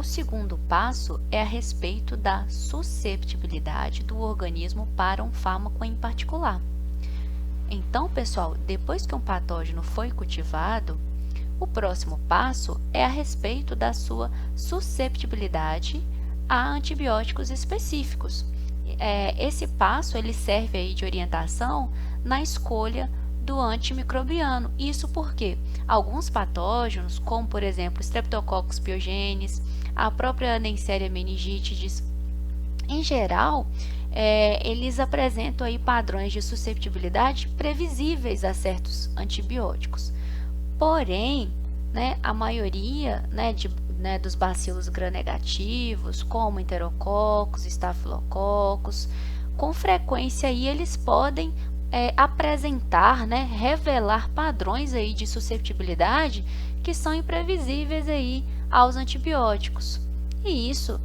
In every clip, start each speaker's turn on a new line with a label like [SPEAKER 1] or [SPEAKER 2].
[SPEAKER 1] o segundo passo é a respeito da susceptibilidade do organismo para um fármaco em particular. Então, pessoal, depois que um patógeno foi cultivado, o próximo passo é a respeito da sua susceptibilidade a antibióticos específicos. Esse passo ele serve aí de orientação na escolha do antimicrobiano. Isso porque alguns patógenos, como por exemplo Streptococcus pyogenes, a própria Neisseria meningitidis, em geral, eles apresentam aí padrões de susceptibilidade previsíveis a certos antibióticos. Porém, a maioria dos bacilos gram-negativos, como enterococos, estafilococos, com frequência aí eles podem apresentar, revelar padrões aí de susceptibilidade que são imprevisíveis aí aos antibióticos. E isso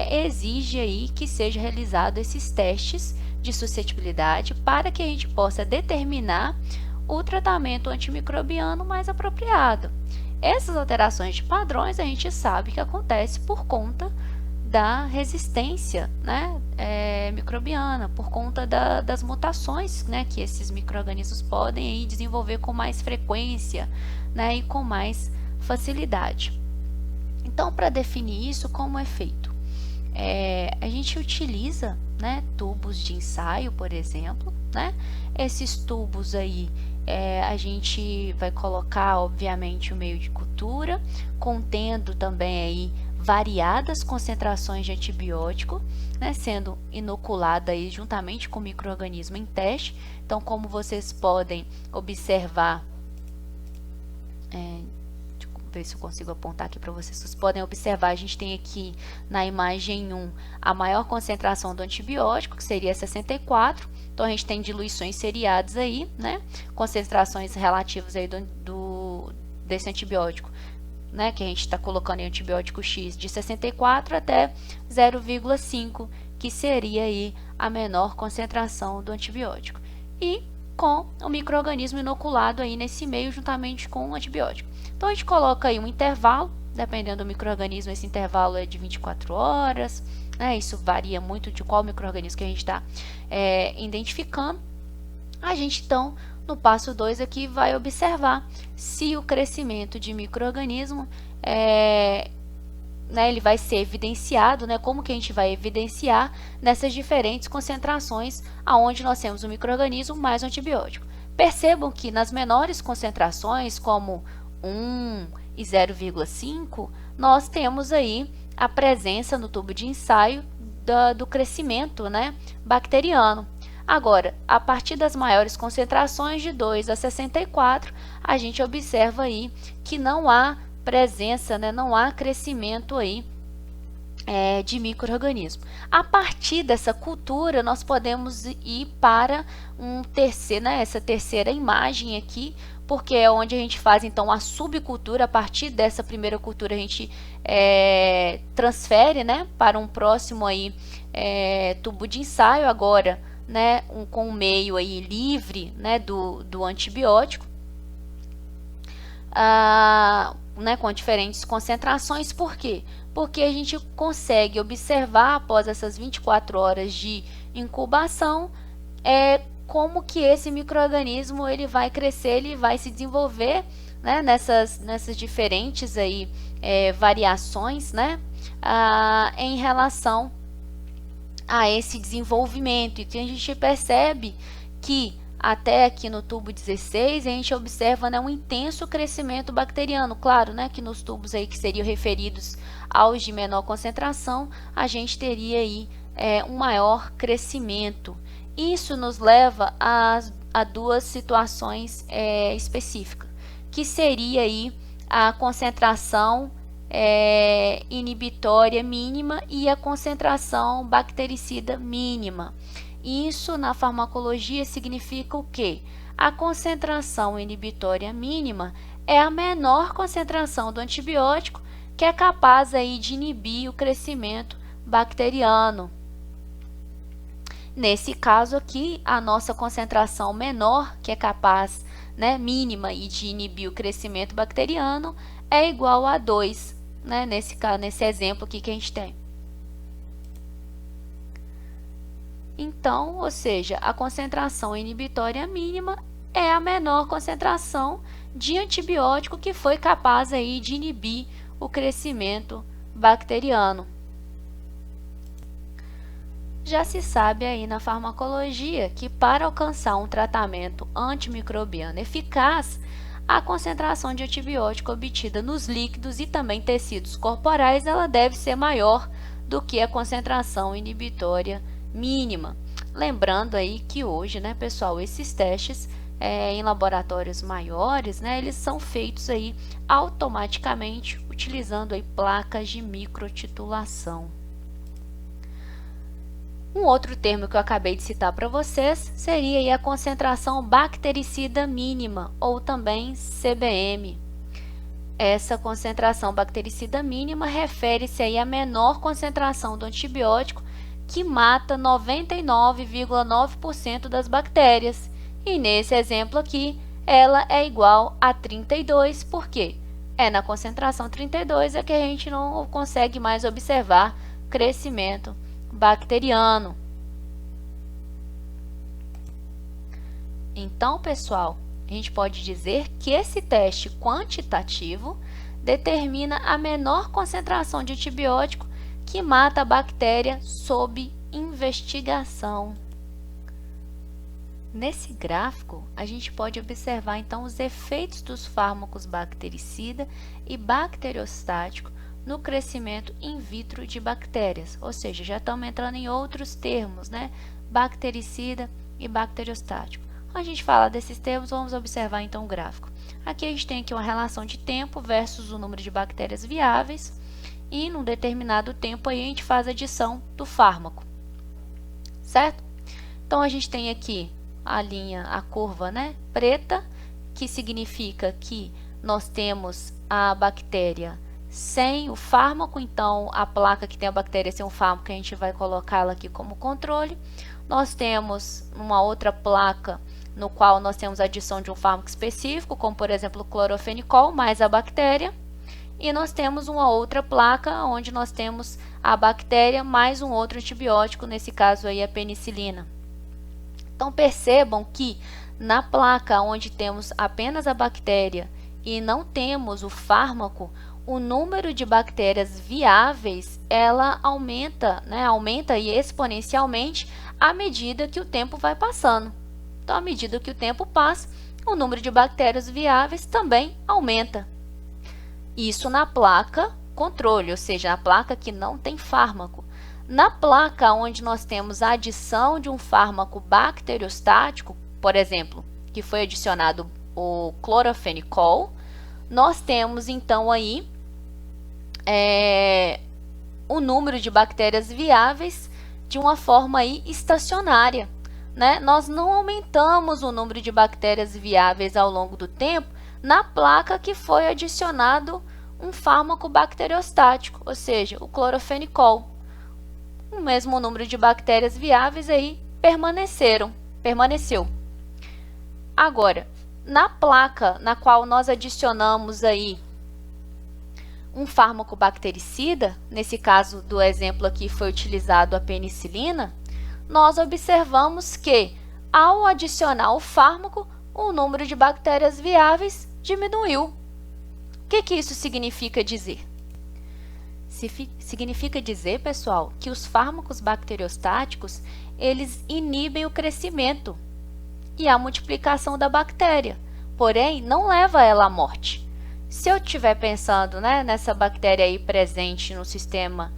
[SPEAKER 1] exige aí que seja realizado esses testes de suscetibilidade para que a gente possa determinar o tratamento antimicrobiano mais apropriado. Essas alterações de padrões a gente sabe que acontece por conta da resistência microbiana, por conta das mutações que esses micro-organismos podem aí desenvolver com mais frequência e com mais facilidade. Então, para definir isso, como é feito? A gente utiliza tubos de ensaio, por exemplo. Esses tubos aí a gente vai colocar, obviamente, o meio de cultura, contendo também aí variadas concentrações de antibiótico, sendo inoculada aí juntamente com o micro-organismo em teste. Então, como vocês podem observar, ver se eu consigo apontar aqui para vocês. Vocês podem observar, a gente tem aqui na imagem 1 a maior concentração do antibiótico, que seria 64. Então, a gente tem diluições seriadas aí, concentrações relativas aí desse antibiótico, que a gente está colocando em antibiótico X de 64 até 0,5, que seria aí a menor concentração do antibiótico. E com o micro-organismo inoculado aí nesse meio juntamente com o antibiótico. Então, a gente coloca aí um intervalo, dependendo do micro-organismo, esse intervalo é de 24 horas, isso varia muito de qual micro-organismo que a gente está identificando. A gente, então, no passo 2 aqui, vai observar se o crescimento de micro-organismo ele vai ser evidenciado, como que a gente vai evidenciar nessas diferentes concentrações aonde nós temos o micro-organismo mais o antibiótico. Percebam que nas menores concentrações, como 1 e 0,5, nós temos aí a presença no tubo de ensaio do crescimento bacteriano. Agora, a partir das maiores concentrações, de 2 a 64, a gente observa aí que não há presença, não há crescimento aí de micro-organismo. A partir dessa cultura, nós podemos ir para essa terceira imagem aqui, porque é onde a gente faz então a subcultura. A partir dessa primeira cultura a gente transfere para um próximo aí tubo de ensaio, agora com o meio aí livre do antibiótico, com diferentes concentrações. Por quê? Porque a gente consegue observar após essas 24 horas de incubação como que esse micro-organismo ele vai crescer, ele vai se desenvolver nessas diferentes aí, variações em relação a esse desenvolvimento. Então, a gente percebe que até aqui no tubo 16, a gente observa um intenso crescimento bacteriano. Claro, que nos tubos aí que seriam referidos aos de menor concentração, a gente teria aí um maior crescimento. Isso nos leva a duas situações específicas, que seria aí a concentração inibitória mínima e a concentração bactericida mínima. Isso na farmacologia significa o quê? A concentração inibitória mínima é a menor concentração do antibiótico que é capaz aí de inibir o crescimento bacteriano. Nesse caso aqui, a nossa concentração menor, que é capaz, mínima, e de inibir o crescimento bacteriano, é igual a 2 né, nesse exemplo aqui que a gente tem. Então, ou seja, a concentração inibitória mínima é a menor concentração de antibiótico que foi capaz aí de inibir o crescimento bacteriano. Já se sabe aí na farmacologia que para alcançar um tratamento antimicrobiano eficaz, a concentração de antibiótico obtida nos líquidos e também tecidos corporais, ela deve ser maior do que a concentração inibitória mínima. Lembrando aí que hoje, né, pessoal, esses testes em laboratórios maiores, né, eles são feitos aí automaticamente utilizando aí placas de microtitulação. Um outro termo que eu acabei de citar para vocês seria aí a concentração bactericida mínima, ou também CBM. Essa concentração bactericida mínima refere-se aí à menor concentração do antibiótico que mata 99,9% das bactérias. E nesse exemplo aqui, ela é igual a 32, por quê? Na concentração 32 é que a gente não consegue mais observar crescimento bacteriano. Então, pessoal, a gente pode dizer que esse teste quantitativo determina a menor concentração de antibiótico que mata a bactéria sob investigação. Nesse gráfico, a gente pode observar então os efeitos dos fármacos bactericida e bacteriostático no crescimento in vitro de bactérias, ou seja, já estamos entrando em outros termos, né? Bactericida e bacteriostático. Quando a gente fala desses termos, vamos observar então o gráfico. Aqui a gente tem aqui uma relação de tempo versus o número de bactérias viáveis, e num determinado tempo aí a gente faz a adição do fármaco, certo? Então a gente tem aqui a curva, né, preta, que significa que nós temos a bactéria sem o fármaco, então a placa que tem a bactéria sem o fármaco, a gente vai colocá-la aqui como controle. Nós temos uma outra placa no qual nós temos a adição de um fármaco específico, como por exemplo o clorofenicol mais a bactéria. E nós temos uma outra placa onde nós temos a bactéria mais um outro antibiótico, nesse caso aí a penicilina. Então percebam que na placa onde temos apenas a bactéria e não temos o fármaco, o número de bactérias viáveis, ela aumenta, né? Aumenta aí exponencialmente à medida que o tempo vai passando. Então, à medida que o tempo passa, o número de bactérias viáveis também aumenta. Isso na placa controle, ou seja, na placa que não tem fármaco. Na placa onde nós temos a adição de um fármaco bacteriostático, por exemplo, que foi adicionado o clorofenicol, nós temos então aí o número de bactérias viáveis de uma forma aí estacionária, né? Nós não aumentamos o número de bactérias viáveis ao longo do tempo na placa que foi adicionado um fármaco bacteriostático, ou seja, o clorofenicol. O mesmo número de bactérias viáveis aí permaneceu. Agora, na placa na qual nós adicionamos aí um fármaco bactericida, nesse caso do exemplo aqui foi utilizado a penicilina, nós observamos que ao adicionar o fármaco, o número de bactérias viáveis diminuiu. O que isso significa dizer? Significa dizer, pessoal, que os fármacos bacteriostáticos, eles inibem o crescimento e a multiplicação da bactéria, porém não leva ela à morte. Se eu estiver pensando, né, nessa bactéria aí presente no sistema,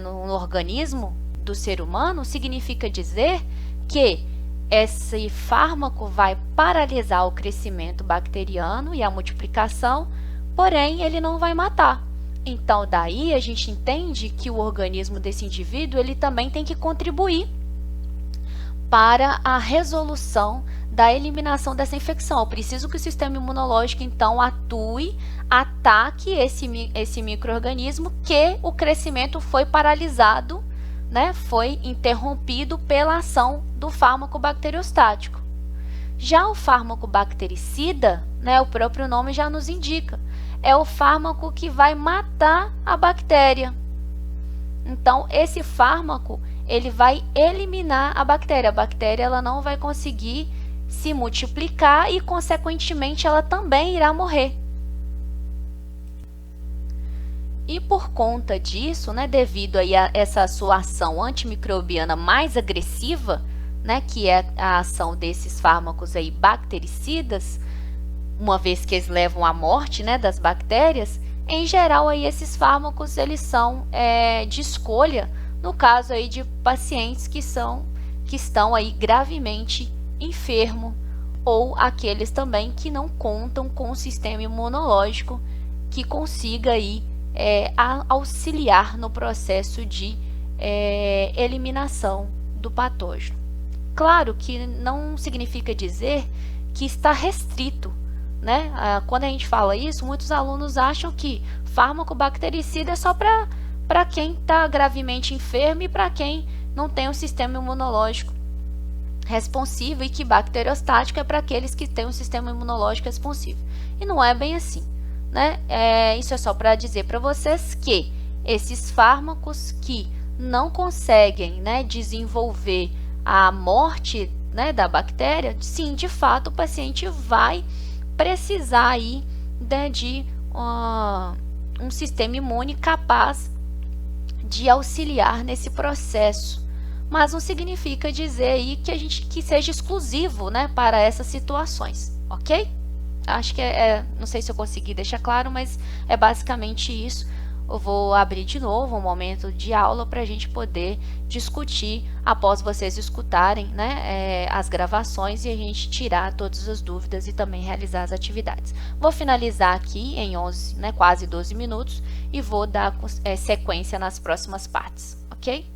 [SPEAKER 1] no organismo do ser humano, significa dizer que esse fármaco vai paralisar o crescimento bacteriano e a multiplicação, porém ele não vai matar. Então, daí a gente entende que o organismo desse indivíduo ele também tem que contribuir para a resolução da eliminação dessa infecção. Eu preciso que o sistema imunológico, então, atue, ataque esse micro-organismo que o crescimento foi paralisado, né? Foi interrompido pela ação do fármaco bacteriostático. Já o fármaco bactericida, né, o próprio nome já nos indica, é o fármaco que vai matar a bactéria. Então, esse fármaco, ele vai eliminar a bactéria. A bactéria ela não vai conseguir se multiplicar e, consequentemente, ela também irá morrer. E por conta disso, né, devido aí a essa sua ação antimicrobiana mais agressiva, né, que é a ação desses fármacos aí bactericidas, uma vez que eles levam à morte, né, das bactérias, em geral aí esses fármacos eles são de escolha no caso aí de pacientes que estão aí gravemente enfermos ou aqueles também que não contam com o sistema imunológico que consiga aí auxiliar no processo de eliminação do patógeno. Claro que não significa dizer que está restrito, né? Quando a gente fala isso, muitos alunos acham que fármaco bactericida é só para quem está gravemente enfermo e para quem não tem um sistema imunológico responsivo e que bacteriostático é para aqueles que têm um sistema imunológico responsivo. E não é bem assim, né? Isso é só para dizer para vocês que esses fármacos que não conseguem, né, desenvolver a morte, né, da bactéria, sim, de fato, o paciente vai precisar aí, né, de um sistema imune capaz de auxiliar nesse processo. Mas não significa dizer aí que seja exclusivo, né, para essas situações, ok? Acho que não sei se eu consegui deixar claro, mas é basicamente isso. Eu vou abrir de novo um momento de aula para a gente poder discutir após vocês escutarem, né, as gravações e a gente tirar todas as dúvidas e também realizar as atividades. Vou finalizar aqui em 11, né, quase 12 minutos e vou dar sequência nas próximas partes, ok?